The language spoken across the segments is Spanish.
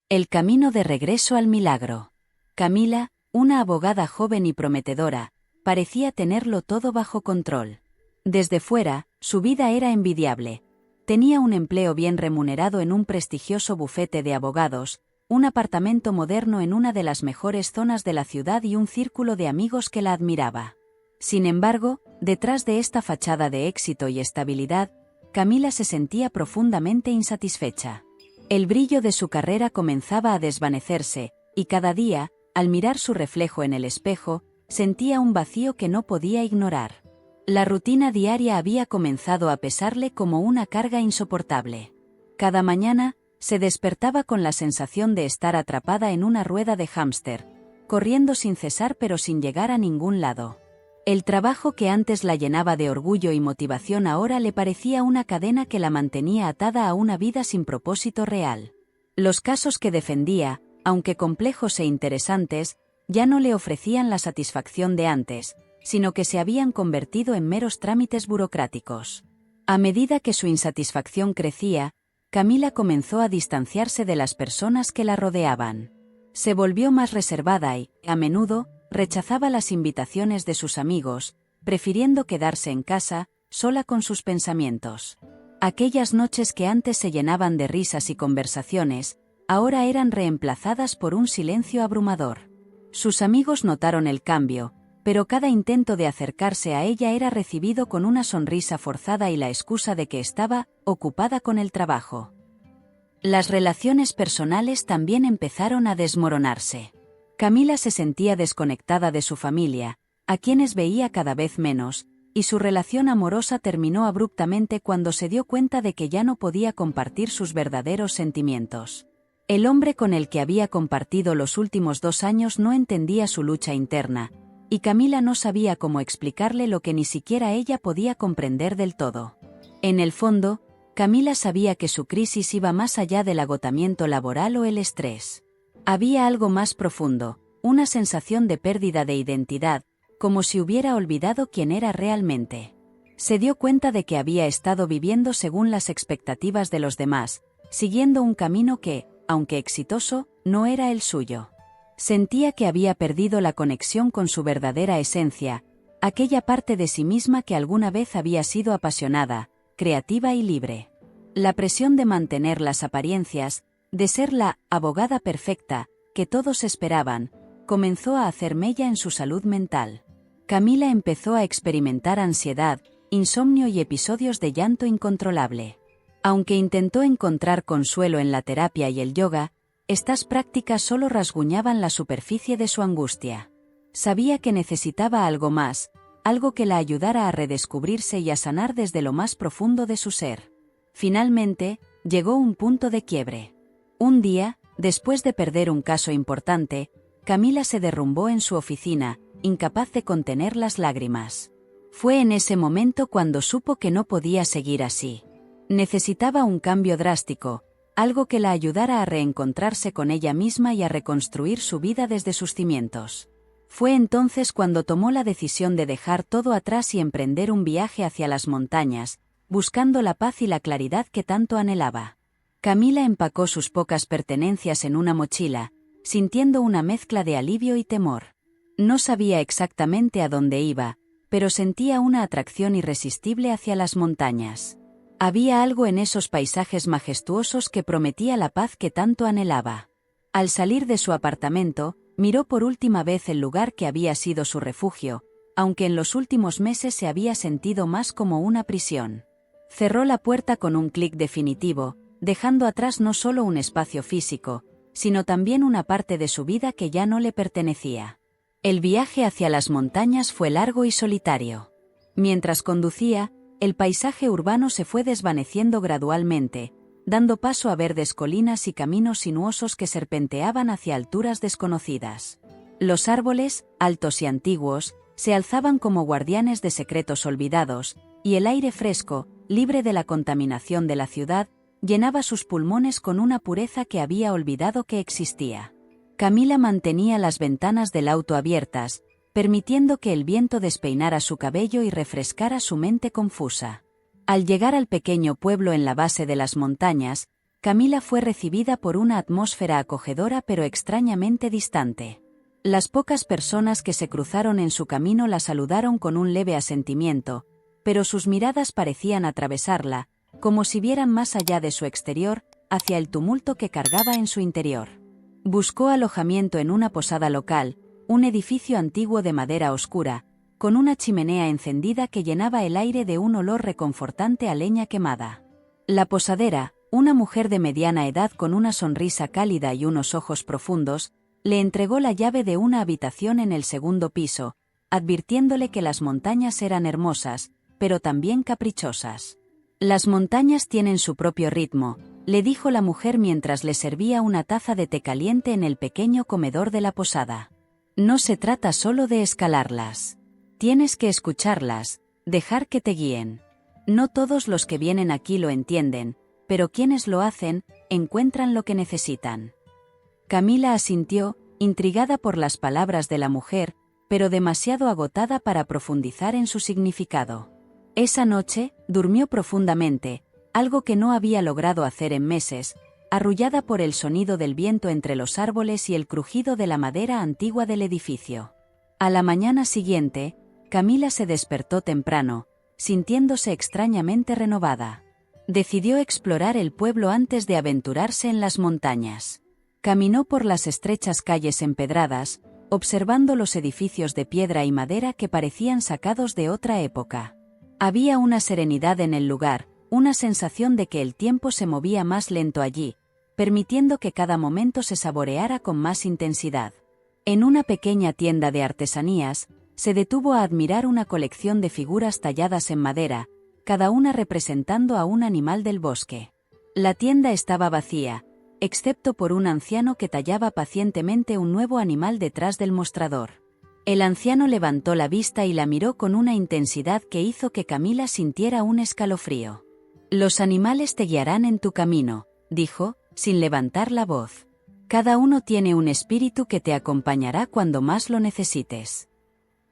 El camino de regreso al milagro. Camila, una abogada joven y prometedora, parecía tenerlo todo bajo control. Desde fuera, su vida era envidiable. Tenía un empleo bien remunerado en un prestigioso bufete de abogados, un apartamento moderno en una de las mejores zonas de la ciudad y un círculo de amigos que la admiraba. Sin embargo, detrás de esta fachada de éxito y estabilidad, Camila se sentía profundamente insatisfecha. El brillo de su carrera comenzaba a desvanecerse, y cada día, al mirar su reflejo en el espejo, sentía un vacío que no podía ignorar. La rutina diaria había comenzado a pesarle como una carga insoportable. Cada mañana, se despertaba con la sensación de estar atrapada en una rueda de hámster, corriendo sin cesar pero sin llegar a ningún lado. El trabajo que antes la llenaba de orgullo y motivación ahora le parecía una cadena que la mantenía atada a una vida sin propósito real. Los casos que defendía, aunque complejos e interesantes, ya no le ofrecían la satisfacción de antes, sino que se habían convertido en meros trámites burocráticos. A medida que su insatisfacción crecía, Camila comenzó a distanciarse de las personas que la rodeaban. Se volvió más reservada y, a menudo, rechazaba las invitaciones de sus amigos, prefiriendo quedarse en casa, sola con sus pensamientos. Aquellas noches que antes se llenaban de risas y conversaciones, ahora eran reemplazadas por un silencio abrumador. Sus amigos notaron el cambio, pero cada intento de acercarse a ella era recibido con una sonrisa forzada y la excusa de que estaba ocupada con el trabajo. Las relaciones personales también empezaron a desmoronarse. Camila se sentía desconectada de su familia, a quienes veía cada vez menos, y su relación amorosa terminó abruptamente cuando se dio cuenta de que ya no podía compartir sus verdaderos sentimientos. El hombre con el que había compartido los últimos 2 años no entendía su lucha interna, y Camila no sabía cómo explicarle lo que ni siquiera ella podía comprender del todo. En el fondo, Camila sabía que su crisis iba más allá del agotamiento laboral o el estrés. Había algo más profundo, una sensación de pérdida de identidad, como si hubiera olvidado quién era realmente. Se dio cuenta de que había estado viviendo según las expectativas de los demás, siguiendo un camino que, aunque exitoso, no era el suyo. Sentía que había perdido la conexión con su verdadera esencia, aquella parte de sí misma que alguna vez había sido apasionada, creativa y libre. La presión de mantener las apariencias, de ser la abogada perfecta, que todos esperaban, comenzó a hacer mella en su salud mental. Camila empezó a experimentar ansiedad, insomnio y episodios de llanto incontrolable. Aunque intentó encontrar consuelo en la terapia y el yoga, estas prácticas solo rasguñaban la superficie de su angustia. Sabía que necesitaba algo más, algo que la ayudara a redescubrirse y a sanar desde lo más profundo de su ser. Finalmente, llegó un punto de quiebre. Un día, después de perder un caso importante, Camila se derrumbó en su oficina, incapaz de contener las lágrimas. Fue en ese momento cuando supo que no podía seguir así. Necesitaba un cambio drástico, algo que la ayudara a reencontrarse con ella misma y a reconstruir su vida desde sus cimientos. Fue entonces cuando tomó la decisión de dejar todo atrás y emprender un viaje hacia las montañas, buscando la paz y la claridad que tanto anhelaba. Camila empacó sus pocas pertenencias en una mochila, sintiendo una mezcla de alivio y temor. No sabía exactamente a dónde iba, pero sentía una atracción irresistible hacia las montañas. Había algo en esos paisajes majestuosos que prometía la paz que tanto anhelaba. Al salir de su apartamento, miró por última vez el lugar que había sido su refugio, aunque en los últimos meses se había sentido más como una prisión. Cerró la puerta con un clic definitivo, dejando atrás no solo un espacio físico, sino también una parte de su vida que ya no le pertenecía. El viaje hacia las montañas fue largo y solitario. Mientras conducía, el paisaje urbano se fue desvaneciendo gradualmente, dando paso a verdes colinas y caminos sinuosos que serpenteaban hacia alturas desconocidas. Los árboles, altos y antiguos, se alzaban como guardianes de secretos olvidados, y el aire fresco, libre de la contaminación de la ciudad, llenaba sus pulmones con una pureza que había olvidado que existía. Camila mantenía las ventanas del auto abiertas, permitiendo que el viento despeinara su cabello y refrescara su mente confusa. Al llegar al pequeño pueblo en la base de las montañas, Camila fue recibida por una atmósfera acogedora pero extrañamente distante. Las pocas personas que se cruzaron en su camino la saludaron con un leve asentimiento, pero sus miradas parecían atravesarla, como si vieran más allá de su exterior, hacia el tumulto que cargaba en su interior. Buscó alojamiento en una posada local, un edificio antiguo de madera oscura, con una chimenea encendida que llenaba el aire de un olor reconfortante a leña quemada. La posadera, una mujer de mediana edad con una sonrisa cálida y unos ojos profundos, le entregó la llave de una habitación en el segundo piso, advirtiéndole que las montañas eran hermosas, pero también caprichosas. Las montañas tienen su propio ritmo, le dijo la mujer mientras le servía una taza de té caliente en el pequeño comedor de la posada. No se trata solo de escalarlas. Tienes que escucharlas, dejar que te guíen. No todos los que vienen aquí lo entienden, pero quienes lo hacen, encuentran lo que necesitan. Camila asintió, intrigada por las palabras de la mujer, pero demasiado agotada para profundizar en su significado. Esa noche, durmió profundamente, algo que no había logrado hacer en meses, arrullada por el sonido del viento entre los árboles y el crujido de la madera antigua del edificio. A la mañana siguiente, Camila se despertó temprano, sintiéndose extrañamente renovada. Decidió explorar el pueblo antes de aventurarse en las montañas. Caminó por las estrechas calles empedradas, observando los edificios de piedra y madera que parecían sacados de otra época. Había una serenidad en el lugar, una sensación de que el tiempo se movía más lento allí, permitiendo que cada momento se saboreara con más intensidad. En una pequeña tienda de artesanías, se detuvo a admirar una colección de figuras talladas en madera, cada una representando a un animal del bosque. La tienda estaba vacía, excepto por un anciano que tallaba pacientemente un nuevo animal detrás del mostrador. El anciano levantó la vista y la miró con una intensidad que hizo que Camila sintiera un escalofrío. «Los animales te guiarán en tu camino», dijo, sin levantar la voz. «Cada uno tiene un espíritu que te acompañará cuando más lo necesites».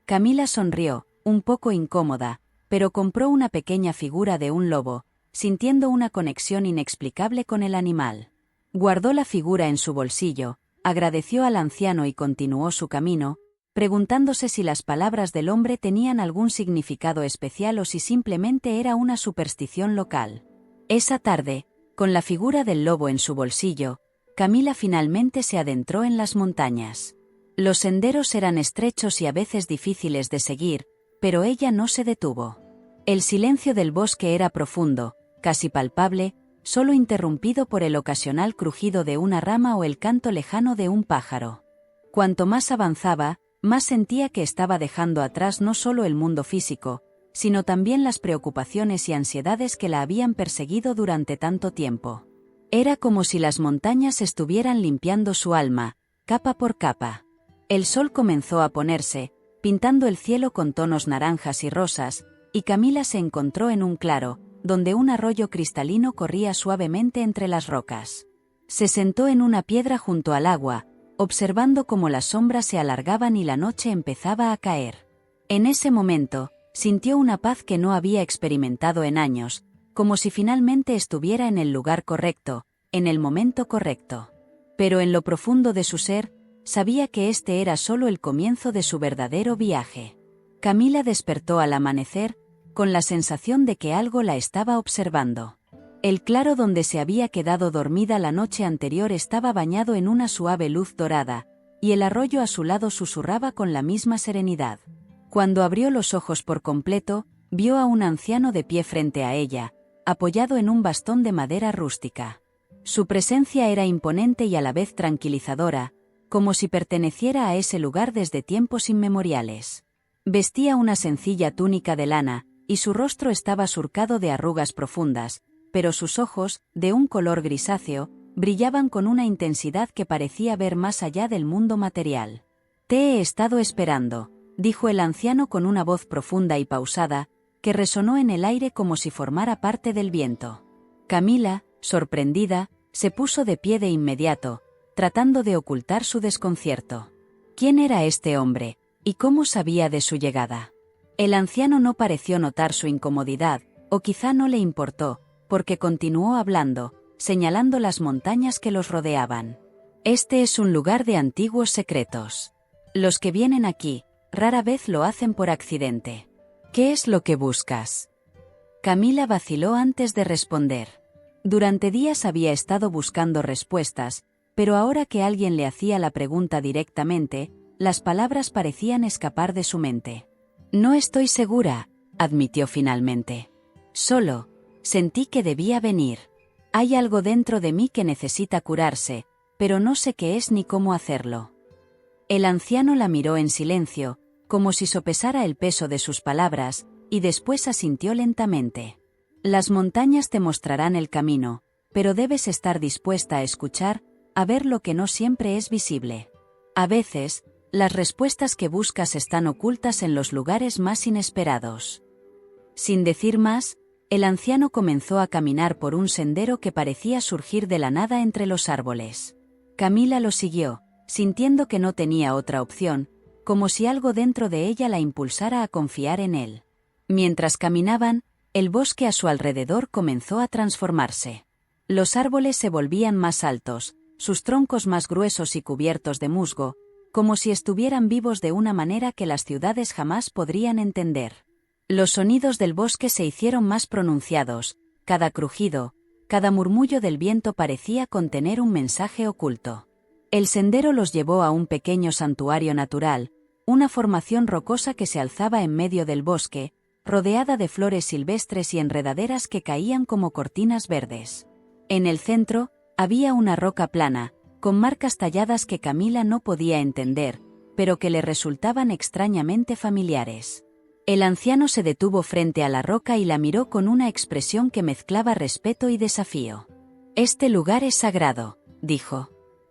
Camila sonrió, un poco incómoda, pero compró una pequeña figura de un lobo, sintiendo una conexión inexplicable con el animal. Guardó la figura en su bolsillo, agradeció al anciano y continuó su camino, preguntándose si las palabras del hombre tenían algún significado especial o si simplemente era una superstición local. Esa tarde, con la figura del lobo en su bolsillo, Camila finalmente se adentró en las montañas. Los senderos eran estrechos y a veces difíciles de seguir, pero ella no se detuvo. El silencio del bosque era profundo, casi palpable, solo interrumpido por el ocasional crujido de una rama o el canto lejano de un pájaro. Cuanto más avanzaba, más sentía que estaba dejando atrás no solo el mundo físico, sino también las preocupaciones y ansiedades que la habían perseguido durante tanto tiempo. Era como si las montañas estuvieran limpiando su alma, capa por capa. El sol comenzó a ponerse, pintando el cielo con tonos naranjas y rosas, y Camila se encontró en un claro, donde un arroyo cristalino corría suavemente entre las rocas. Se sentó en una piedra junto al agua, observando cómo las sombras se alargaban y la noche empezaba a caer. En ese momento, sintió una paz que no había experimentado en años, como si finalmente estuviera en el lugar correcto, en el momento correcto. Pero en lo profundo de su ser, sabía que este era solo el comienzo de su verdadero viaje. Camila despertó al amanecer, con la sensación de que algo la estaba observando. El claro donde se había quedado dormida la noche anterior estaba bañado en una suave luz dorada, y el arroyo a su lado susurraba con la misma serenidad. Cuando abrió los ojos por completo, vio a un anciano de pie frente a ella, apoyado en un bastón de madera rústica. Su presencia era imponente y a la vez tranquilizadora, como si perteneciera a ese lugar desde tiempos inmemoriales. Vestía una sencilla túnica de lana, y su rostro estaba surcado de arrugas profundas, pero sus ojos, de un color grisáceo, brillaban con una intensidad que parecía ver más allá del mundo material. «Te he estado esperando», dijo el anciano con una voz profunda y pausada, que resonó en el aire como si formara parte del viento. Camila, sorprendida, se puso de pie de inmediato, tratando de ocultar su desconcierto. ¿Quién era este hombre, y cómo sabía de su llegada? El anciano no pareció notar su incomodidad, o quizá no le importó, porque continuó hablando, señalando las montañas que los rodeaban. Este es un lugar de antiguos secretos. Los que vienen aquí, rara vez lo hacen por accidente. ¿Qué es lo que buscas? Camila vaciló antes de responder. Durante días había estado buscando respuestas, pero ahora que alguien le hacía la pregunta directamente, las palabras parecían escapar de su mente. No estoy segura, admitió finalmente. Solo, sentí que debía venir. Hay algo dentro de mí que necesita curarse, pero no sé qué es ni cómo hacerlo. El anciano la miró en silencio, como si sopesara el peso de sus palabras, y después asintió lentamente. Las montañas te mostrarán el camino, pero debes estar dispuesta a escuchar, a ver lo que no siempre es visible. A veces, las respuestas que buscas están ocultas en los lugares más inesperados. Sin decir más, el anciano comenzó a caminar por un sendero que parecía surgir de la nada entre los árboles. Camila lo siguió, sintiendo que no tenía otra opción, como si algo dentro de ella la impulsara a confiar en él. Mientras caminaban, el bosque a su alrededor comenzó a transformarse. Los árboles se volvían más altos, sus troncos más gruesos y cubiertos de musgo, como si estuvieran vivos de una manera que las ciudades jamás podrían entender. Los sonidos del bosque se hicieron más pronunciados, cada crujido, cada murmullo del viento parecía contener un mensaje oculto. El sendero los llevó a un pequeño santuario natural, una formación rocosa que se alzaba en medio del bosque, rodeada de flores silvestres y enredaderas que caían como cortinas verdes. En el centro, había una roca plana, con marcas talladas que Camila no podía entender, pero que le resultaban extrañamente familiares. El anciano se detuvo frente a la roca y la miró con una expresión que mezclaba respeto y desafío. «Este lugar es sagrado», dijo.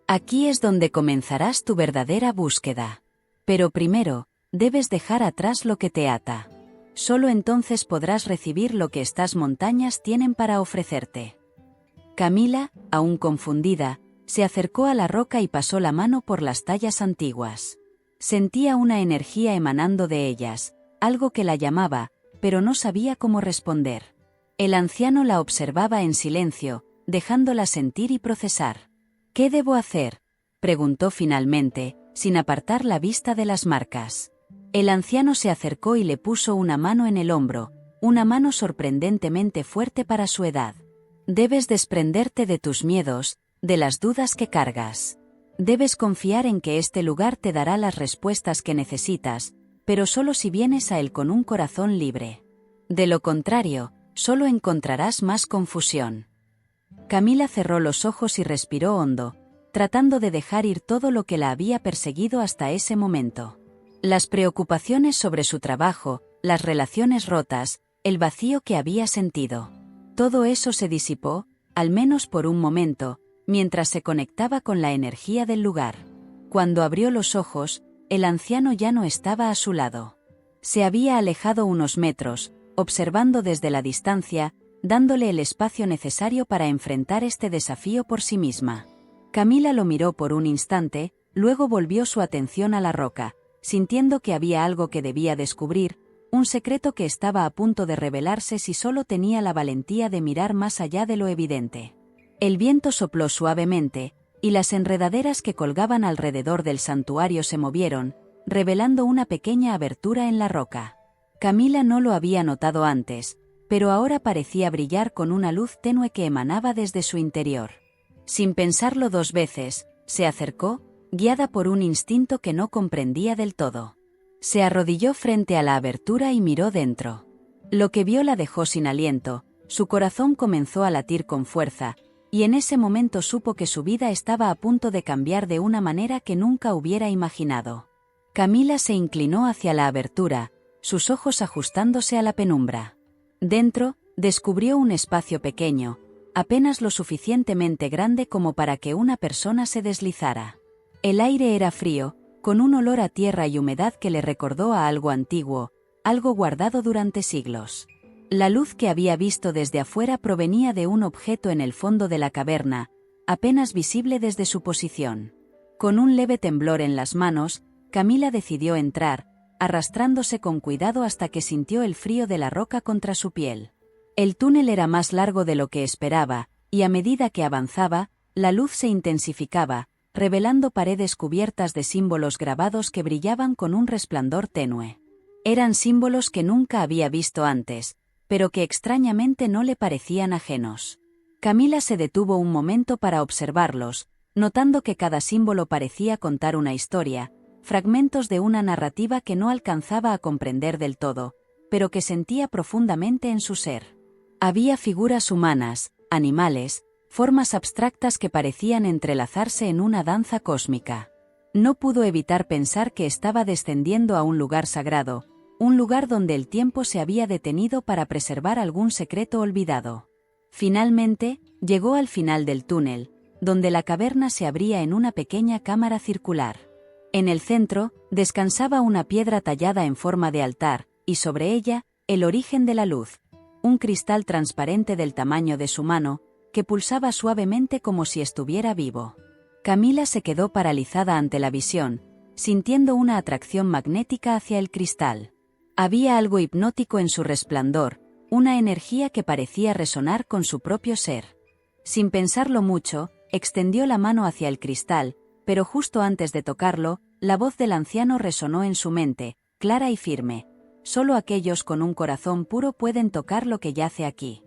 «Aquí es donde comenzarás tu verdadera búsqueda. Pero primero, debes dejar atrás lo que te ata. Solo entonces podrás recibir lo que estas montañas tienen para ofrecerte». Camila, aún confundida, se acercó a la roca y pasó la mano por las tallas antiguas. Sentía una energía emanando de ellas, algo que la llamaba, pero no sabía cómo responder. El anciano la observaba en silencio, dejándola sentir y procesar. «¿Qué debo hacer?», preguntó finalmente, sin apartar la vista de las marcas. El anciano se acercó y le puso una mano en el hombro, una mano sorprendentemente fuerte para su edad. «Debes desprenderte de tus miedos, de las dudas que cargas. Debes confiar en que este lugar te dará las respuestas que necesitas, pero solo si vienes a él con un corazón libre. De lo contrario, solo encontrarás más confusión». Camila cerró los ojos y respiró hondo, tratando de dejar ir todo lo que la había perseguido hasta ese momento. Las preocupaciones sobre su trabajo, las relaciones rotas, el vacío que había sentido. Todo eso se disipó, al menos por un momento, mientras se conectaba con la energía del lugar. Cuando abrió los ojos, el anciano ya no estaba a su lado. Se había alejado unos metros, observando desde la distancia, dándole el espacio necesario para enfrentar este desafío por sí misma. Camila lo miró por un instante, luego volvió su atención a la roca, sintiendo que había algo que debía descubrir, un secreto que estaba a punto de revelarse si solo tenía la valentía de mirar más allá de lo evidente. El viento sopló suavemente, y las enredaderas que colgaban alrededor del santuario se movieron, revelando una pequeña abertura en la roca. Camila no lo había notado antes, pero ahora parecía brillar con una luz tenue que emanaba desde su interior. Sin pensarlo dos veces, se acercó, guiada por un instinto que no comprendía del todo. Se arrodilló frente a la abertura y miró dentro. Lo que vio la dejó sin aliento, su corazón comenzó a latir con fuerza, y en ese momento supo que su vida estaba a punto de cambiar de una manera que nunca hubiera imaginado. Camila se inclinó hacia la abertura, sus ojos ajustándose a la penumbra. Dentro, descubrió un espacio pequeño, apenas lo suficientemente grande como para que una persona se deslizara. El aire era frío, con un olor a tierra y humedad que le recordó a algo antiguo, algo guardado durante siglos. La luz que había visto desde afuera provenía de un objeto en el fondo de la caverna, apenas visible desde su posición. Con un leve temblor en las manos, Camila decidió entrar, arrastrándose con cuidado hasta que sintió el frío de la roca contra su piel. El túnel era más largo de lo que esperaba, y a medida que avanzaba, la luz se intensificaba, revelando paredes cubiertas de símbolos grabados que brillaban con un resplandor tenue. Eran símbolos que nunca había visto antes, pero que extrañamente no le parecían ajenos. Camila se detuvo un momento para observarlos, notando que cada símbolo parecía contar una historia, fragmentos de una narrativa que no alcanzaba a comprender del todo, pero que sentía profundamente en su ser. Había figuras humanas, animales, formas abstractas que parecían entrelazarse en una danza cósmica. No pudo evitar pensar que estaba descendiendo a un lugar sagrado, un lugar donde el tiempo se había detenido para preservar algún secreto olvidado. Finalmente, llegó al final del túnel, donde la caverna se abría en una pequeña cámara circular. En el centro, descansaba una piedra tallada en forma de altar, y sobre ella, el origen de la luz, un cristal transparente del tamaño de su mano, que pulsaba suavemente como si estuviera vivo. Camila se quedó paralizada ante la visión, sintiendo una atracción magnética hacia el cristal. Había algo hipnótico en su resplandor, una energía que parecía resonar con su propio ser. Sin pensarlo mucho, extendió la mano hacia el cristal, pero justo antes de tocarlo, la voz del anciano resonó en su mente, clara y firme. Solo aquellos con un corazón puro pueden tocar lo que yace aquí.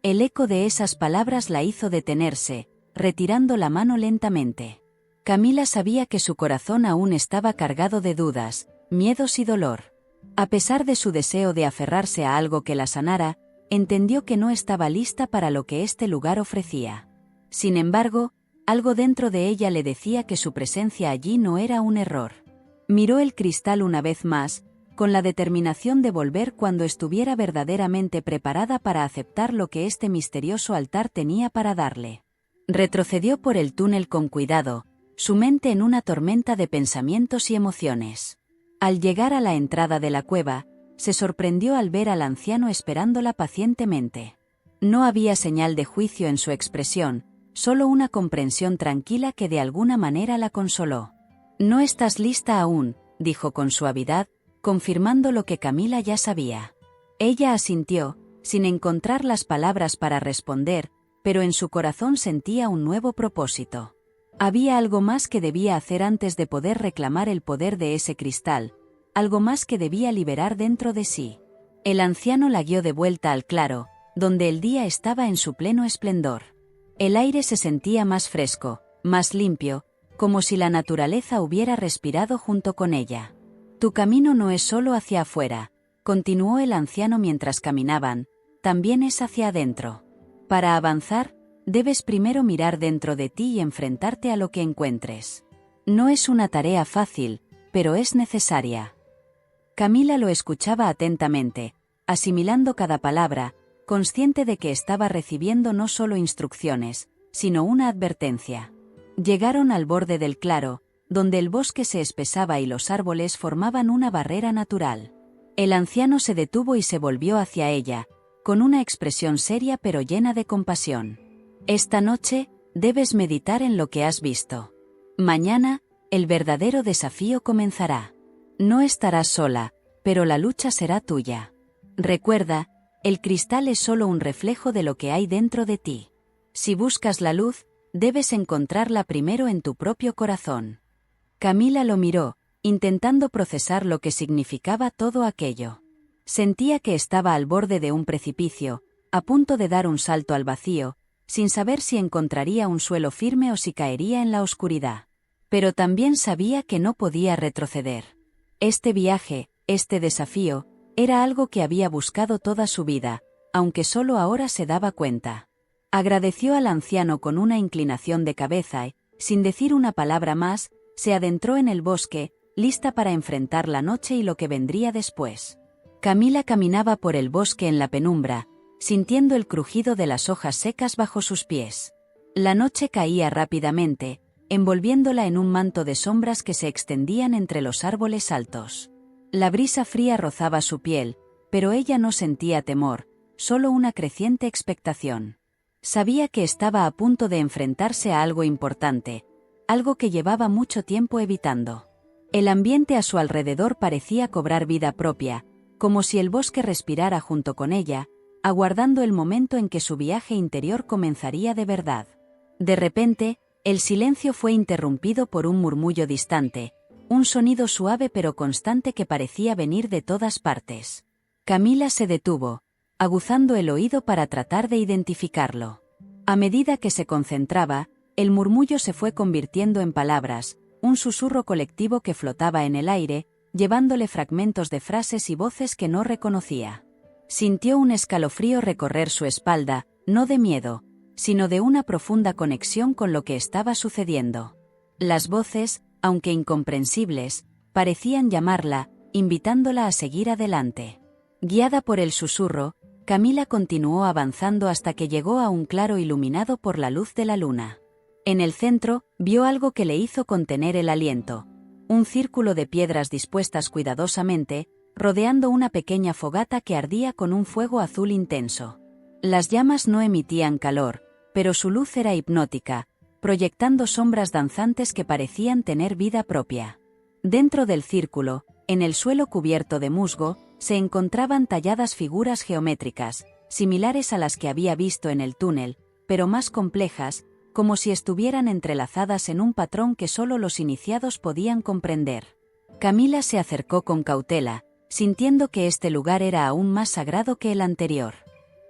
El eco de esas palabras la hizo detenerse, retirando la mano lentamente. Camila sabía que su corazón aún estaba cargado de dudas, miedos y dolor. A pesar de su deseo de aferrarse a algo que la sanara, entendió que no estaba lista para lo que este lugar ofrecía. Sin embargo, algo dentro de ella le decía que su presencia allí no era un error. Miró el cristal una vez más, con la determinación de volver cuando estuviera verdaderamente preparada para aceptar lo que este misterioso altar tenía para darle. Retrocedió por el túnel con cuidado, su mente en una tormenta de pensamientos y emociones. Al llegar a la entrada de la cueva, se sorprendió al ver al anciano esperándola pacientemente. No había señal de juicio en su expresión, solo una comprensión tranquila que de alguna manera la consoló. «No estás lista aún», dijo con suavidad, confirmando lo que Camila ya sabía. Ella asintió, sin encontrar las palabras para responder, pero en su corazón sentía un nuevo propósito. Había algo más que debía hacer antes de poder reclamar el poder de ese cristal, algo más que debía liberar dentro de sí. El anciano la guió de vuelta al claro, donde el día estaba en su pleno esplendor. El aire se sentía más fresco, más limpio, como si la naturaleza hubiera respirado junto con ella. «Tu camino no es solo hacia afuera», continuó el anciano mientras caminaban, «también es hacia adentro. Para avanzar, debes primero mirar dentro de ti y enfrentarte a lo que encuentres. No es una tarea fácil, pero es necesaria». Camila lo escuchaba atentamente, asimilando cada palabra, consciente de que estaba recibiendo no solo instrucciones, sino una advertencia. Llegaron al borde del claro, donde el bosque se espesaba y los árboles formaban una barrera natural. El anciano se detuvo y se volvió hacia ella, con una expresión seria pero llena de compasión. «Esta noche, debes meditar en lo que has visto. Mañana, el verdadero desafío comenzará. No estarás sola, pero la lucha será tuya. Recuerda, el cristal es solo un reflejo de lo que hay dentro de ti. Si buscas la luz, debes encontrarla primero en tu propio corazón». Camila lo miró, intentando procesar lo que significaba todo aquello. Sentía que estaba al borde de un precipicio, a punto de dar un salto al vacío, sin saber si encontraría un suelo firme o si caería en la oscuridad. Pero también sabía que no podía retroceder. Este viaje, este desafío, era algo que había buscado toda su vida, aunque solo ahora se daba cuenta. Agradeció al anciano con una inclinación de cabeza y, sin decir una palabra más, se adentró en el bosque, lista para enfrentar la noche y lo que vendría después. Camila caminaba por el bosque en la penumbra, sintiendo el crujido de las hojas secas bajo sus pies. La noche caía rápidamente, envolviéndola en un manto de sombras que se extendían entre los árboles altos. La brisa fría rozaba su piel, pero ella no sentía temor, solo una creciente expectación. Sabía que estaba a punto de enfrentarse a algo importante, algo que llevaba mucho tiempo evitando. El ambiente a su alrededor parecía cobrar vida propia, como si el bosque respirara junto con ella, aguardando el momento en que su viaje interior comenzaría de verdad. De repente, el silencio fue interrumpido por un murmullo distante, un sonido suave pero constante que parecía venir de todas partes. Camila se detuvo, aguzando el oído para tratar de identificarlo. A medida que se concentraba, el murmullo se fue convirtiendo en palabras, un susurro colectivo que flotaba en el aire, llevándole fragmentos de frases y voces que no reconocía. Sintió un escalofrío recorrer su espalda, no de miedo, sino de una profunda conexión con lo que estaba sucediendo. Las voces, aunque incomprensibles, parecían llamarla, invitándola a seguir adelante. Guiada por el susurro, Camila continuó avanzando hasta que llegó a un claro iluminado por la luz de la luna. En el centro, vio algo que le hizo contener el aliento. Un círculo de piedras dispuestas cuidadosamente, rodeando una pequeña fogata que ardía con un fuego azul intenso. Las llamas no emitían calor, pero su luz era hipnótica, proyectando sombras danzantes que parecían tener vida propia. Dentro del círculo, en el suelo cubierto de musgo, se encontraban talladas figuras geométricas, similares a las que había visto en el túnel, pero más complejas, como si estuvieran entrelazadas en un patrón que solo los iniciados podían comprender. Camila se acercó con cautela, sintiendo que este lugar era aún más sagrado que el anterior.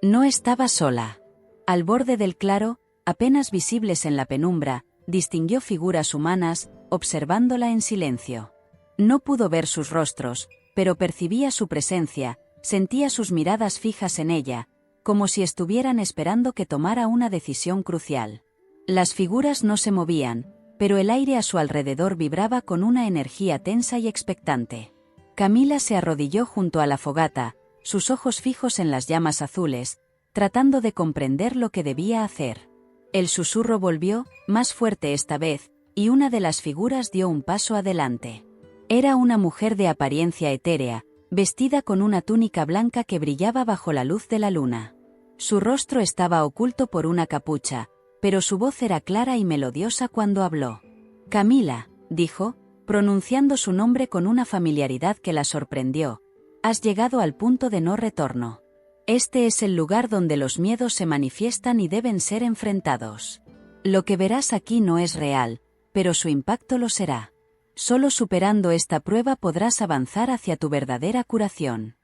No estaba sola. Al borde del claro, apenas visibles en la penumbra, distinguió figuras humanas, observándola en silencio. No pudo ver sus rostros, pero percibía su presencia, sentía sus miradas fijas en ella, como si estuvieran esperando que tomara una decisión crucial. Las figuras no se movían, pero el aire a su alrededor vibraba con una energía tensa y expectante. Camila se arrodilló junto a la fogata, sus ojos fijos en las llamas azules, tratando de comprender lo que debía hacer. El susurro volvió, más fuerte esta vez, y una de las figuras dio un paso adelante. Era una mujer de apariencia etérea, vestida con una túnica blanca que brillaba bajo la luz de la luna. Su rostro estaba oculto por una capucha, pero su voz era clara y melodiosa cuando habló. «Camila», dijo, pronunciando su nombre con una familiaridad que la sorprendió, «has llegado al punto de no retorno. Este es el lugar donde los miedos se manifiestan y deben ser enfrentados. Lo que verás aquí no es real, pero su impacto lo será. Solo superando esta prueba podrás avanzar hacia tu verdadera curación».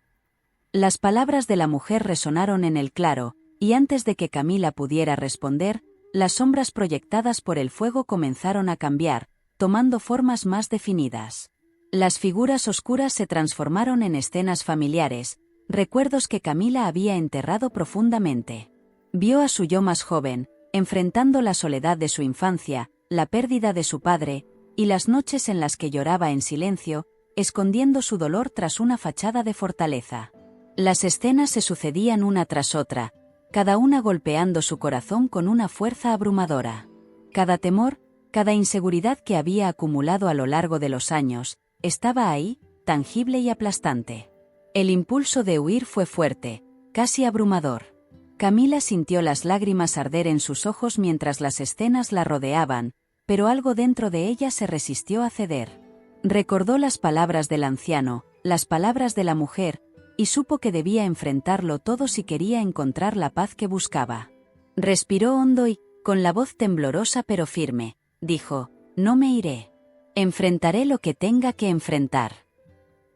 Las palabras de la mujer resonaron en el claro, y antes de que Camila pudiera responder, las sombras proyectadas por el fuego comenzaron a cambiar, tomando formas más definidas. Las figuras oscuras se transformaron en escenas familiares, recuerdos que Camila había enterrado profundamente. Vio a su yo más joven, enfrentando la soledad de su infancia, la pérdida de su padre, y las noches en las que lloraba en silencio, escondiendo su dolor tras una fachada de fortaleza. Las escenas se sucedían una tras otra, cada una golpeando su corazón con una fuerza abrumadora. Cada temor, cada inseguridad que había acumulado a lo largo de los años, estaba ahí, tangible y aplastante. El impulso de huir fue fuerte, casi abrumador. Camila sintió las lágrimas arder en sus ojos mientras las escenas la rodeaban, pero algo dentro de ella se resistió a ceder. Recordó las palabras del anciano, las palabras de la mujer, y supo que debía enfrentarlo todo si quería encontrar la paz que buscaba. Respiró hondo y, con la voz temblorosa pero firme, dijo: «No me iré. Enfrentaré lo que tenga que enfrentar».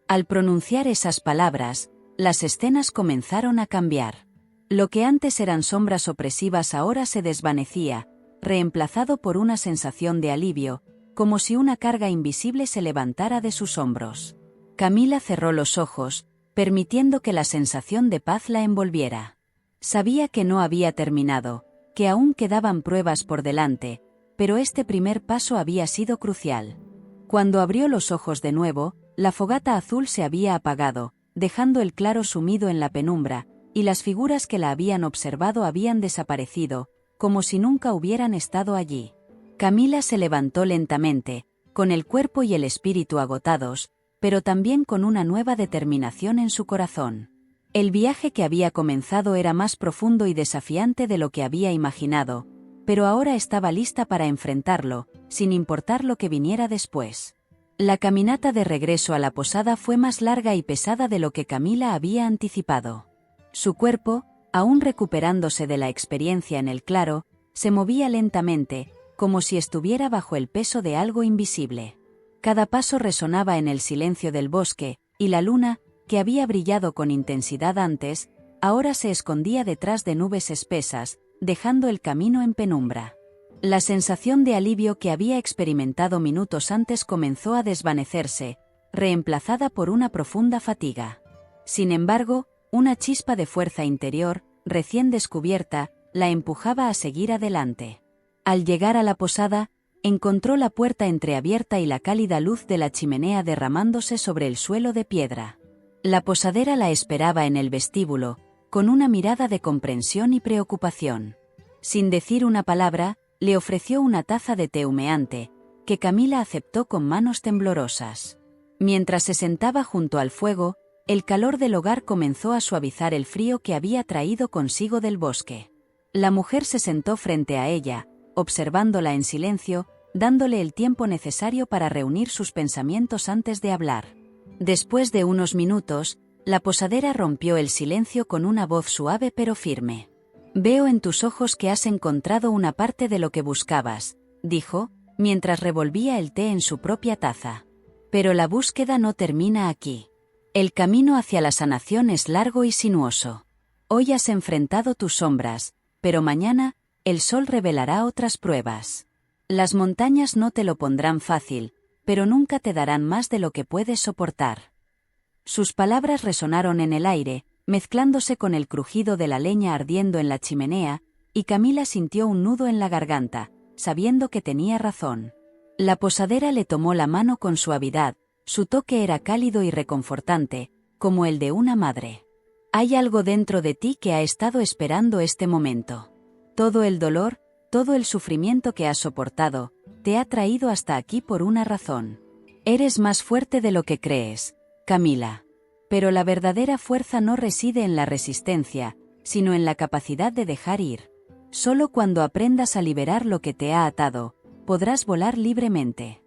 Al pronunciar esas palabras, las escenas comenzaron a cambiar. Lo que antes eran sombras opresivas ahora se desvanecía, reemplazado por una sensación de alivio, como si una carga invisible se levantara de sus hombros. Camila cerró los ojos, permitiendo que la sensación de paz la envolviera. Sabía que no había terminado, que aún quedaban pruebas por delante, pero este primer paso había sido crucial. Cuando abrió los ojos de nuevo, la fogata azul se había apagado, dejando el claro sumido en la penumbra, y las figuras que la habían observado habían desaparecido, como si nunca hubieran estado allí. Camila se levantó lentamente, con el cuerpo y el espíritu agotados, pero también con una nueva determinación en su corazón. El viaje que había comenzado era más profundo y desafiante de lo que había imaginado, pero ahora estaba lista para enfrentarlo, sin importar lo que viniera después. La caminata de regreso a la posada fue más larga y pesada de lo que Camila había anticipado. Su cuerpo, Aún recuperándose de la experiencia en el claro, se movía lentamente, como si estuviera bajo el peso de algo invisible. Cada paso resonaba en el silencio del bosque, y la luna, que había brillado con intensidad antes, ahora se escondía detrás de nubes espesas, dejando el camino en penumbra. La sensación de alivio que había experimentado minutos antes comenzó a desvanecerse, reemplazada por una profunda fatiga. Sin embargo, una chispa de fuerza interior, recién descubierta, la empujaba a seguir adelante. Al llegar a la posada, encontró la puerta entreabierta y la cálida luz de la chimenea derramándose sobre el suelo de piedra. La posadera la esperaba en el vestíbulo, con una mirada de comprensión y preocupación. Sin decir una palabra, le ofreció una taza de té humeante, que Camila aceptó con manos temblorosas. Mientras se sentaba junto al fuego, el calor del hogar comenzó a suavizar el frío que había traído consigo del bosque. La mujer se sentó frente a ella, observándola en silencio, dándole el tiempo necesario para reunir sus pensamientos antes de hablar. Después de unos minutos, la posadera rompió el silencio con una voz suave pero firme. «Veo en tus ojos que has encontrado una parte de lo que buscabas», dijo, mientras revolvía el té en su propia taza. «Pero la búsqueda no termina aquí. El camino hacia la sanación es largo y sinuoso. Hoy has enfrentado tus sombras, pero mañana, el sol revelará otras pruebas. Las montañas no te lo pondrán fácil, pero nunca te darán más de lo que puedes soportar». Sus palabras resonaron en el aire, mezclándose con el crujido de la leña ardiendo en la chimenea, y Camila sintió un nudo en la garganta, sabiendo que tenía razón. La posadera le tomó la mano con suavidad, su toque era cálido y reconfortante, como el de una madre. «Hay algo dentro de ti que ha estado esperando este momento. Todo el dolor, todo el sufrimiento que has soportado, te ha traído hasta aquí por una razón. Eres más fuerte de lo que crees, Camila. Pero la verdadera fuerza no reside en la resistencia, sino en la capacidad de dejar ir. Solo cuando aprendas a liberar lo que te ha atado, podrás volar libremente».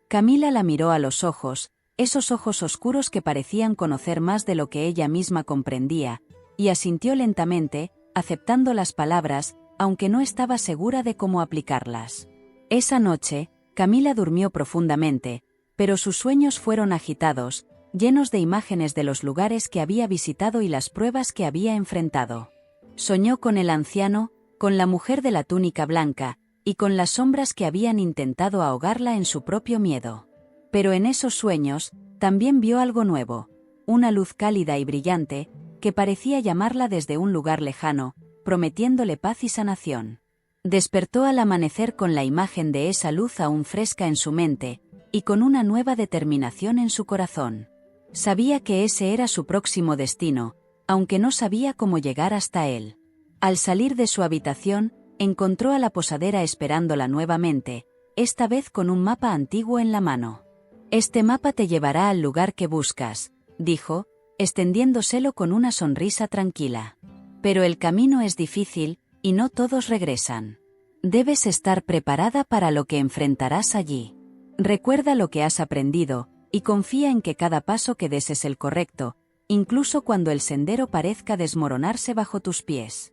Camila la miró a los ojos, esos ojos oscuros que parecían conocer más de lo que ella misma comprendía, y asintió lentamente, aceptando las palabras, aunque no estaba segura de cómo aplicarlas. Esa noche, Camila durmió profundamente, pero sus sueños fueron agitados, llenos de imágenes de los lugares que había visitado y las pruebas que había enfrentado. Soñó con el anciano, con la mujer de la túnica blanca, y con las sombras que habían intentado ahogarla en su propio miedo. Pero en esos sueños, también vio algo nuevo, una luz cálida y brillante, que parecía llamarla desde un lugar lejano, prometiéndole paz y sanación. Despertó al amanecer con la imagen de esa luz aún fresca en su mente, y con una nueva determinación en su corazón. Sabía que ese era su próximo destino, aunque no sabía cómo llegar hasta él. Al salir de su habitación, encontró a la posadera esperándola nuevamente, esta vez con un mapa antiguo en la mano. «Este mapa te llevará al lugar que buscas», dijo, extendiéndoselo con una sonrisa tranquila. «Pero el camino es difícil, y no todos regresan. Debes estar preparada para lo que enfrentarás allí. Recuerda lo que has aprendido, y confía en que cada paso que des es el correcto, incluso cuando el sendero parezca desmoronarse bajo tus pies».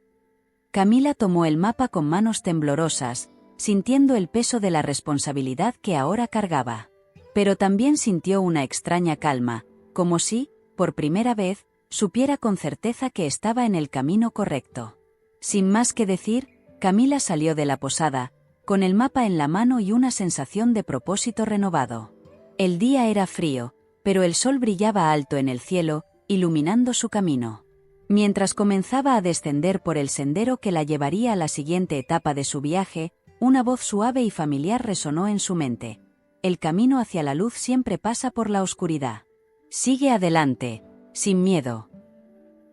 Camila tomó el mapa con manos temblorosas, sintiendo el peso de la responsabilidad que ahora cargaba. Pero también sintió una extraña calma, como si, por primera vez, supiera con certeza que estaba en el camino correcto. Sin más que decir, Camila salió de la posada, con el mapa en la mano y una sensación de propósito renovado. El día era frío, pero el sol brillaba alto en el cielo, iluminando su camino. Mientras comenzaba a descender por el sendero que la llevaría a la siguiente etapa de su viaje, una voz suave y familiar resonó en su mente. «El camino hacia la luz siempre pasa por la oscuridad. Sigue adelante, sin miedo».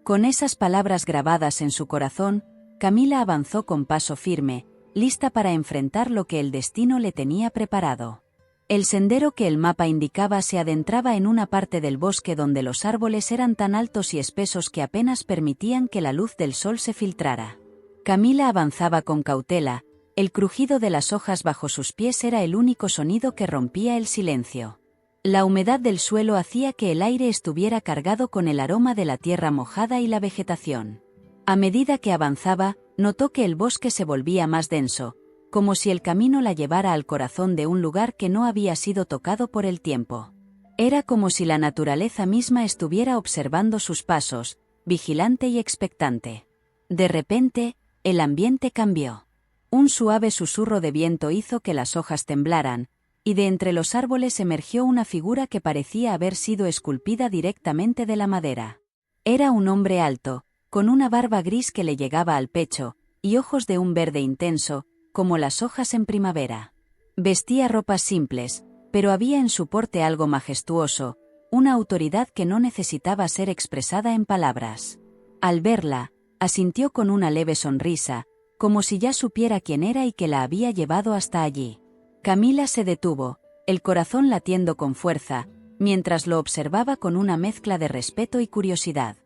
Con esas palabras grabadas en su corazón, Camila avanzó con paso firme, lista para enfrentar lo que el destino le tenía preparado. El sendero que el mapa indicaba se adentraba en una parte del bosque donde los árboles eran tan altos y espesos que apenas permitían que la luz del sol se filtrara. Camila avanzaba con cautela, el crujido de las hojas bajo sus pies era el único sonido que rompía el silencio. La humedad del suelo hacía que el aire estuviera cargado con el aroma de la tierra mojada y la vegetación. A medida que avanzaba, notó que el bosque se volvía más denso, como si el camino la llevara al corazón de un lugar que no había sido tocado por el tiempo. Era como si la naturaleza misma estuviera observando sus pasos, vigilante y expectante. De repente, el ambiente cambió. Un suave susurro de viento hizo que las hojas temblaran, y de entre los árboles emergió una figura que parecía haber sido esculpida directamente de la madera. Era un hombre alto, con una barba gris que le llegaba al pecho, y ojos de un verde intenso, como las hojas en primavera. Vestía ropas simples, pero había en su porte algo majestuoso, una autoridad que no necesitaba ser expresada en palabras. Al verla, asintió con una leve sonrisa, como si ya supiera quién era y que la había llevado hasta allí. Camila se detuvo, el corazón latiendo con fuerza, mientras lo observaba con una mezcla de respeto y curiosidad.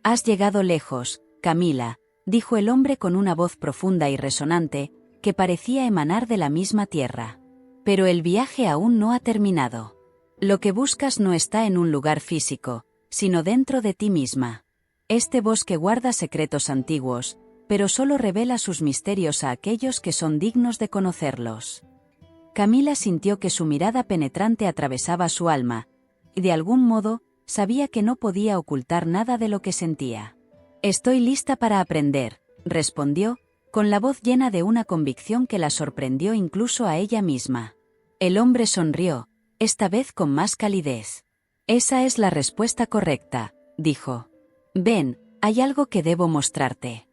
«Has llegado lejos, Camila», dijo el hombre con una voz profunda y resonante, que parecía emanar de la misma tierra. «Pero el viaje aún no ha terminado. Lo que buscas no está en un lugar físico, sino dentro de ti misma. Este bosque guarda secretos antiguos, pero solo revela sus misterios a aquellos que son dignos de conocerlos». Camila sintió que su mirada penetrante atravesaba su alma, y de algún modo, sabía que no podía ocultar nada de lo que sentía. «Estoy lista para aprender», respondió, con la voz llena de una convicción que la sorprendió incluso a ella misma. El hombre sonrió, esta vez con más calidez. «Esa es la respuesta correcta», dijo. «Ven, hay algo que debo mostrarte».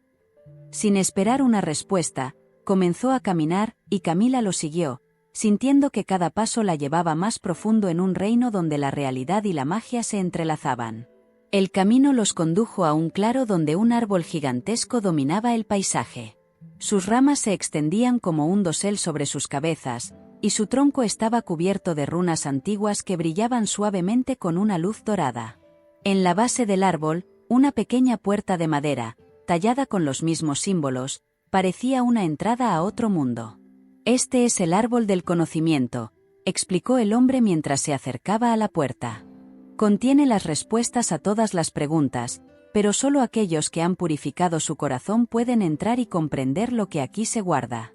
Sin esperar una respuesta, comenzó a caminar, y Camila lo siguió, sintiendo que cada paso la llevaba más profundo en un reino donde la realidad y la magia se entrelazaban. El camino los condujo a un claro donde un árbol gigantesco dominaba el paisaje. Sus ramas se extendían como un dosel sobre sus cabezas, y su tronco estaba cubierto de runas antiguas que brillaban suavemente con una luz dorada. En la base del árbol, una pequeña puerta de madera, tallada con los mismos símbolos, parecía una entrada a otro mundo. «Este es el árbol del conocimiento», explicó el hombre mientras se acercaba a la puerta. «Contiene las respuestas a todas las preguntas, pero solo aquellos que han purificado su corazón pueden entrar y comprender lo que aquí se guarda».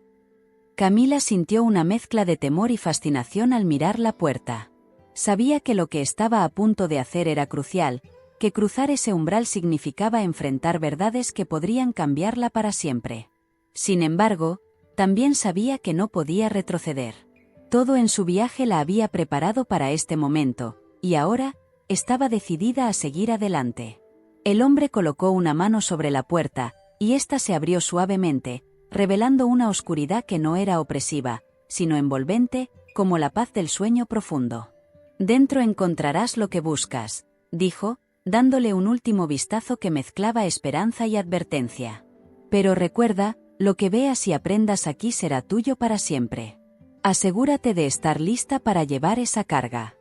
Camila sintió una mezcla de temor y fascinación al mirar la puerta. Sabía que lo que estaba a punto de hacer era crucial, que cruzar ese umbral significaba enfrentar verdades que podrían cambiarla para siempre. Sin embargo, también sabía que no podía retroceder. Todo en su viaje la había preparado para este momento, y ahora, estaba decidida a seguir adelante. El hombre colocó una mano sobre la puerta, y ésta se abrió suavemente, revelando una oscuridad que no era opresiva, sino envolvente, como la paz del sueño profundo. «Dentro encontrarás lo que buscas», dijo, dándole un último vistazo que mezclaba esperanza y advertencia. «Pero recuerda, lo que veas y aprendas aquí será tuyo para siempre. Asegúrate de estar lista para llevar esa carga».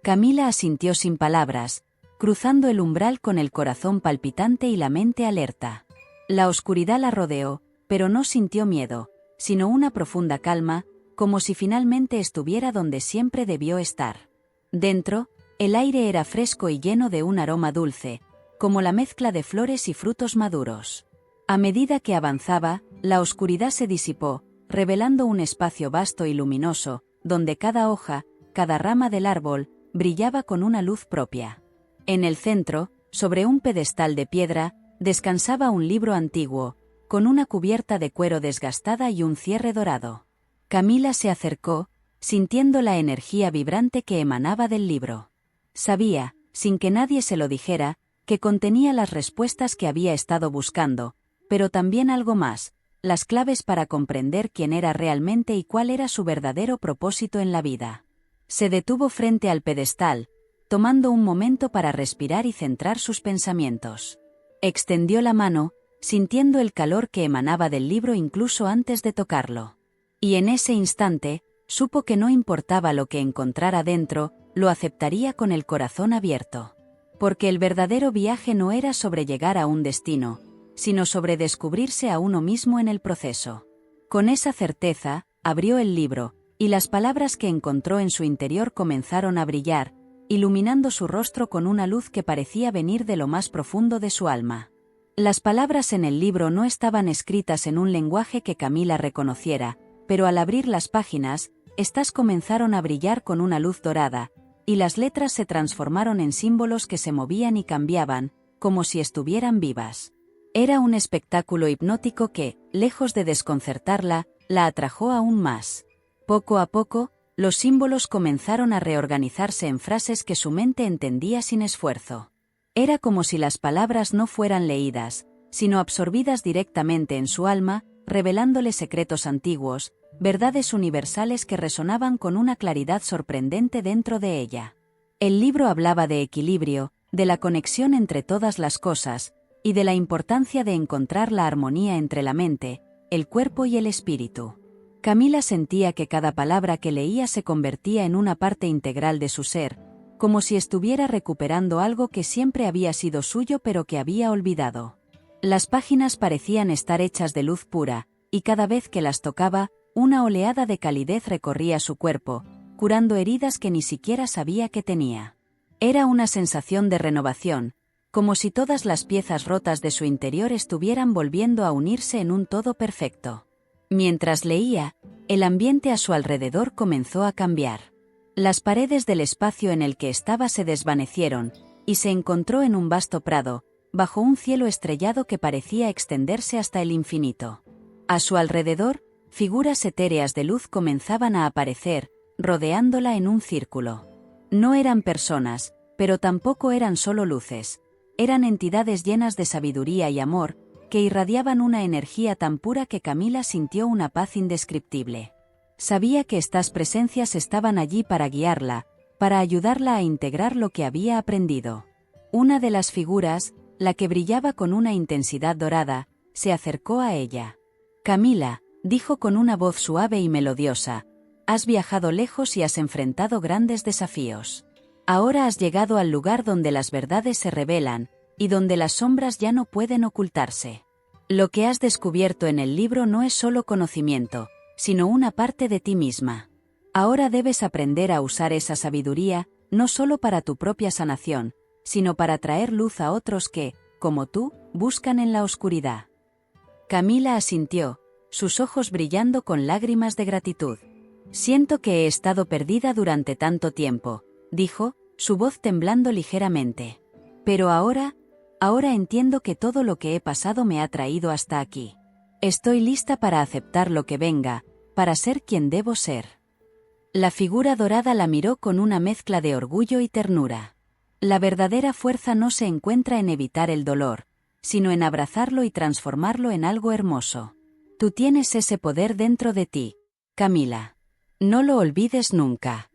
Camila asintió sin palabras, cruzando el umbral con el corazón palpitante y la mente alerta. La oscuridad la rodeó, pero no sintió miedo, sino una profunda calma, como si finalmente estuviera donde siempre debió estar. Dentro, el aire era fresco y lleno de un aroma dulce, como la mezcla de flores y frutos maduros. A medida que avanzaba, la oscuridad se disipó, revelando un espacio vasto y luminoso, donde cada hoja, cada rama del árbol, brillaba con una luz propia. En el centro, sobre un pedestal de piedra, descansaba un libro antiguo, con una cubierta de cuero desgastada y un cierre dorado. Camila se acercó, sintiendo la energía vibrante que emanaba del libro. Sabía, sin que nadie se lo dijera, que contenía las respuestas que había estado buscando, pero también algo más, las claves para comprender quién era realmente y cuál era su verdadero propósito en la vida. Se detuvo frente al pedestal, tomando un momento para respirar y centrar sus pensamientos. Extendió la mano, sintiendo el calor que emanaba del libro incluso antes de tocarlo. Y en ese instante, supo que no importaba lo que encontrara dentro, lo aceptaría con el corazón abierto. Porque el verdadero viaje no era sobre llegar a un destino, sino sobre descubrirse a uno mismo en el proceso. Con esa certeza, abrió el libro, y las palabras que encontró en su interior comenzaron a brillar, iluminando su rostro con una luz que parecía venir de lo más profundo de su alma. Las palabras en el libro no estaban escritas en un lenguaje que Camila reconociera, pero al abrir las páginas, estas comenzaron a brillar con una luz dorada, y las letras se transformaron en símbolos que se movían y cambiaban, como si estuvieran vivas. Era un espectáculo hipnótico que, lejos de desconcertarla, la atrajo aún más. Poco a poco, los símbolos comenzaron a reorganizarse en frases que su mente entendía sin esfuerzo. Era como si las palabras no fueran leídas, sino absorbidas directamente en su alma, revelándole secretos antiguos, verdades universales que resonaban con una claridad sorprendente dentro de ella. El libro hablaba de equilibrio, de la conexión entre todas las cosas, y de la importancia de encontrar la armonía entre la mente, el cuerpo y el espíritu. Camila sentía que cada palabra que leía se convertía en una parte integral de su ser, como si estuviera recuperando algo que siempre había sido suyo pero que había olvidado. Las páginas parecían estar hechas de luz pura, y cada vez que las tocaba, una oleada de calidez recorría su cuerpo, curando heridas que ni siquiera sabía que tenía. Era una sensación de renovación, como si todas las piezas rotas de su interior estuvieran volviendo a unirse en un todo perfecto. Mientras leía, el ambiente a su alrededor comenzó a cambiar. Las paredes del espacio en el que estaba se desvanecieron, y se encontró en un vasto prado, bajo un cielo estrellado que parecía extenderse hasta el infinito. A su alrededor, figuras etéreas de luz comenzaban a aparecer, rodeándola en un círculo. No eran personas, pero tampoco eran solo luces. Eran entidades llenas de sabiduría y amor, que irradiaban una energía tan pura que Camila sintió una paz indescriptible. Sabía que estas presencias estaban allí para guiarla, para ayudarla a integrar lo que había aprendido. Una de las figuras, la que brillaba con una intensidad dorada, se acercó a ella. «Camila», dijo con una voz suave y melodiosa, «has viajado lejos y has enfrentado grandes desafíos. Ahora has llegado al lugar donde las verdades se revelan, y donde las sombras ya no pueden ocultarse. Lo que has descubierto en el libro no es solo conocimiento, sino una parte de ti misma. Ahora debes aprender a usar esa sabiduría, no solo para tu propia sanación, sino para traer luz a otros que, como tú, buscan en la oscuridad». Camila asintió, sus ojos brillando con lágrimas de gratitud. «Siento que he estado perdida durante tanto tiempo», dijo, su voz temblando ligeramente. «Pero ahora entiendo que todo lo que he pasado me ha traído hasta aquí. Estoy lista para aceptar lo que venga, para ser quien debo ser». La figura dorada la miró con una mezcla de orgullo y ternura. La verdadera fuerza no se encuentra en evitar el dolor, sino en abrazarlo y transformarlo en algo hermoso. Tú tienes ese poder dentro de ti, Camila. No lo olvides nunca.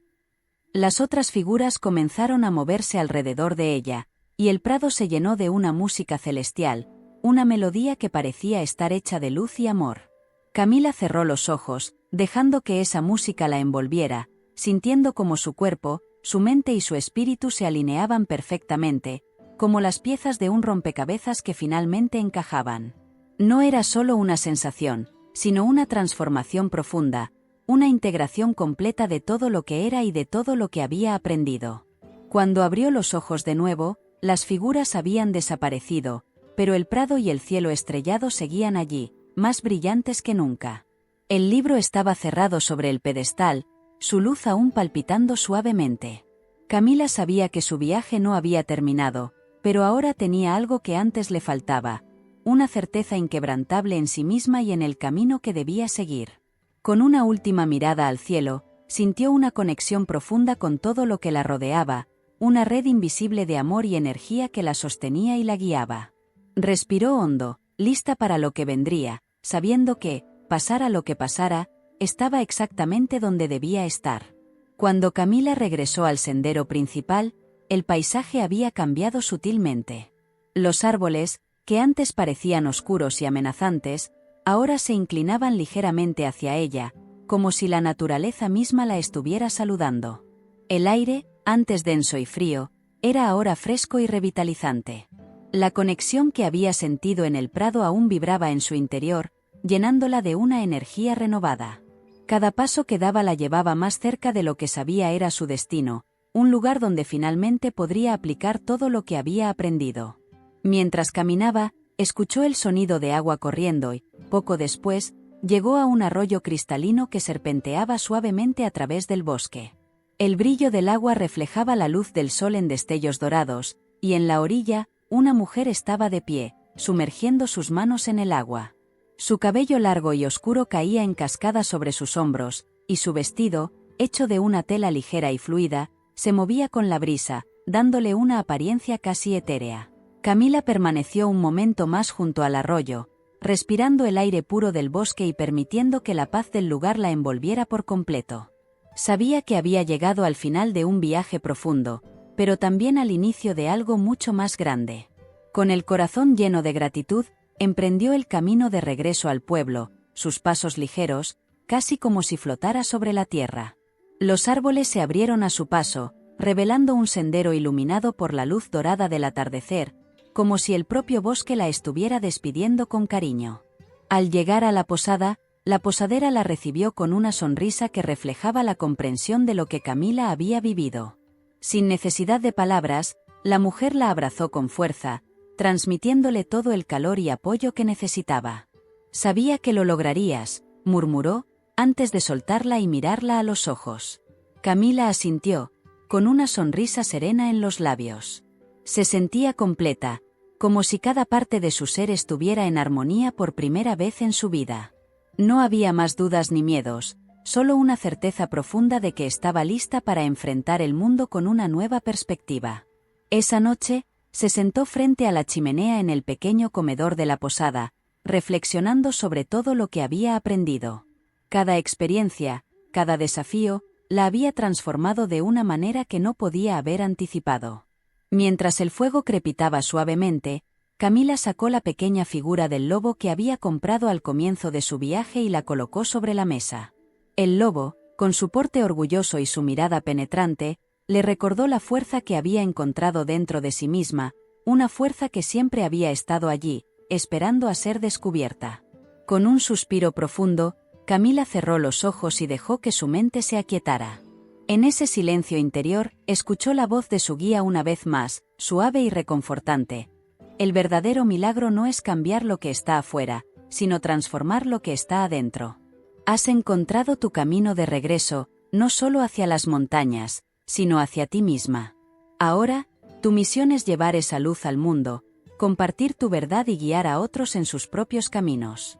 Las otras figuras comenzaron a moverse alrededor de ella, y el prado se llenó de una música celestial, una melodía que parecía estar hecha de luz y amor. Camila cerró los ojos, dejando que esa música la envolviera, sintiendo como su cuerpo, su mente y su espíritu se alineaban perfectamente, como las piezas de un rompecabezas que finalmente encajaban. No era solo una sensación, sino una transformación profunda, una integración completa de todo lo que era y de todo lo que había aprendido. Cuando abrió los ojos de nuevo, las figuras habían desaparecido, pero el prado y el cielo estrellado seguían allí, más brillantes que nunca. El libro estaba cerrado sobre el pedestal, su luz aún palpitando suavemente. Camila sabía que su viaje no había terminado, pero ahora tenía algo que antes le faltaba, una certeza inquebrantable en sí misma y en el camino que debía seguir. Con una última mirada al cielo, sintió una conexión profunda con todo lo que la rodeaba, una red invisible de amor y energía que la sostenía y la guiaba. Respiró hondo, lista para lo que vendría, sabiendo que, pasara lo que pasara, estaba exactamente donde debía estar. Cuando Camila regresó al sendero principal, el paisaje había cambiado sutilmente. Los árboles, que antes parecían oscuros y amenazantes, ahora se inclinaban ligeramente hacia ella, como si la naturaleza misma la estuviera saludando. El aire, antes denso y frío, era ahora fresco y revitalizante. La conexión que había sentido en el prado aún vibraba en su interior, llenándola de una energía renovada. Cada paso que daba la llevaba más cerca de lo que sabía era su destino, un lugar donde finalmente podría aplicar todo lo que había aprendido. Mientras caminaba, Escuchó el sonido de agua corriendo y, poco después, llegó a un arroyo cristalino que serpenteaba suavemente a través del bosque. El brillo del agua reflejaba la luz del sol en destellos dorados, y en la orilla, una mujer estaba de pie, sumergiendo sus manos en el agua. Su cabello largo y oscuro caía en cascada sobre sus hombros, y su vestido, hecho de una tela ligera y fluida, se movía con la brisa, dándole una apariencia casi etérea. Camila permaneció un momento más junto al arroyo, respirando el aire puro del bosque y permitiendo que la paz del lugar la envolviera por completo. Sabía que había llegado al final de un viaje profundo, pero también al inicio de algo mucho más grande. Con el corazón lleno de gratitud, emprendió el camino de regreso al pueblo, sus pasos ligeros, casi como si flotara sobre la tierra. Los árboles se abrieron a su paso, revelando un sendero iluminado por la luz dorada del atardecer, como si el propio bosque la estuviera despidiendo con cariño. Al llegar a la posadera la recibió con una sonrisa que reflejaba la comprensión de lo que Camila había vivido. Sin necesidad de palabras, la mujer la abrazó con fuerza, transmitiéndole todo el calor y apoyo que necesitaba. «Sabía que lo lograrías», murmuró, antes de soltarla y mirarla a los ojos. Camila asintió, con una sonrisa serena en los labios. Se sentía completa, como si cada parte de su ser estuviera en armonía por primera vez en su vida. No había más dudas ni miedos, solo una certeza profunda de que estaba lista para enfrentar el mundo con una nueva perspectiva. Esa noche, se sentó frente a la chimenea en el pequeño comedor de la posada, reflexionando sobre todo lo que había aprendido. Cada experiencia, cada desafío, la había transformado de una manera que no podía haber anticipado. Mientras el fuego crepitaba suavemente, Camila sacó la pequeña figura del lobo que había comprado al comienzo de su viaje y la colocó sobre la mesa. El lobo, con su porte orgulloso y su mirada penetrante, le recordó la fuerza que había encontrado dentro de sí misma, una fuerza que siempre había estado allí, esperando a ser descubierta. Con un suspiro profundo, Camila cerró los ojos y dejó que su mente se aquietara. En ese silencio interior, escuchó la voz de su guía una vez más, suave y reconfortante. El verdadero milagro no es cambiar lo que está afuera, sino transformar lo que está adentro. Has encontrado tu camino de regreso, no solo hacia las montañas, sino hacia ti misma. Ahora, tu misión es llevar esa luz al mundo, compartir tu verdad y guiar a otros en sus propios caminos.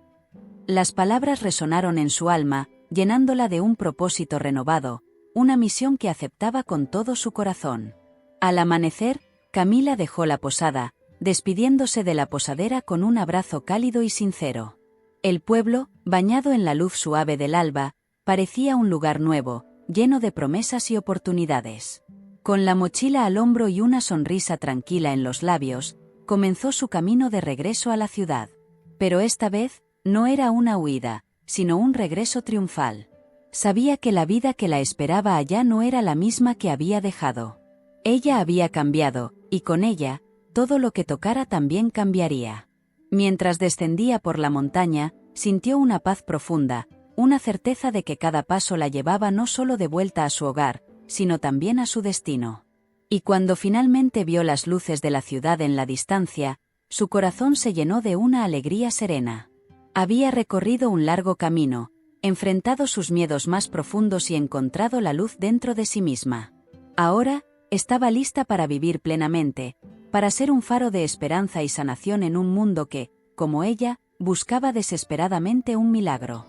Las palabras resonaron en su alma, llenándola de un propósito renovado, una misión que aceptaba con todo su corazón. Al amanecer, Camila dejó la posada, despidiéndose de la posadera con un abrazo cálido y sincero. El pueblo, bañado en la luz suave del alba, parecía un lugar nuevo, lleno de promesas y oportunidades. Con la mochila al hombro y una sonrisa tranquila en los labios, comenzó su camino de regreso a la ciudad. Pero esta vez, no era una huida, sino un regreso triunfal. Sabía que la vida que la esperaba allá no era la misma que había dejado. Ella había cambiado, y con ella, todo lo que tocara también cambiaría. Mientras descendía por la montaña, sintió una paz profunda, una certeza de que cada paso la llevaba no solo de vuelta a su hogar, sino también a su destino. Y cuando finalmente vio las luces de la ciudad en la distancia, su corazón se llenó de una alegría serena. Había recorrido un largo camino, enfrentado sus miedos más profundos y encontrado la luz dentro de sí misma. Ahora, estaba lista para vivir plenamente, para ser un faro de esperanza y sanación en un mundo que, como ella, buscaba desesperadamente un milagro.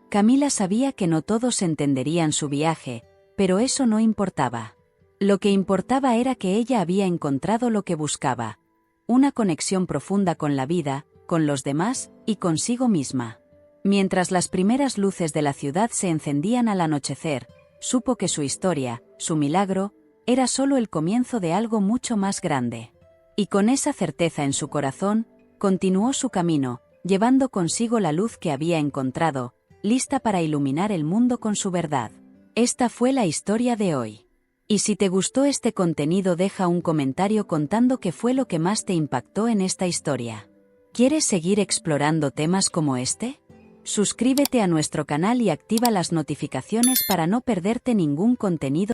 Camila sabía que no todos entenderían su viaje, pero eso no importaba. Lo que importaba era que ella había encontrado lo que buscaba: una conexión profunda con la vida, con los demás y consigo misma. Mientras las primeras luces de la ciudad se encendían al anochecer, supo que su historia, su milagro, era solo el comienzo de algo mucho más grande. Y con esa certeza en su corazón, continuó su camino, llevando consigo la luz que había encontrado, lista para iluminar el mundo con su verdad. Esta fue la historia de hoy. Y si te gustó este contenido, deja un comentario contando qué fue lo que más te impactó en esta historia. ¿Quieres seguir explorando temas como este? Suscríbete a nuestro canal y activa las notificaciones para no perderte ningún contenido.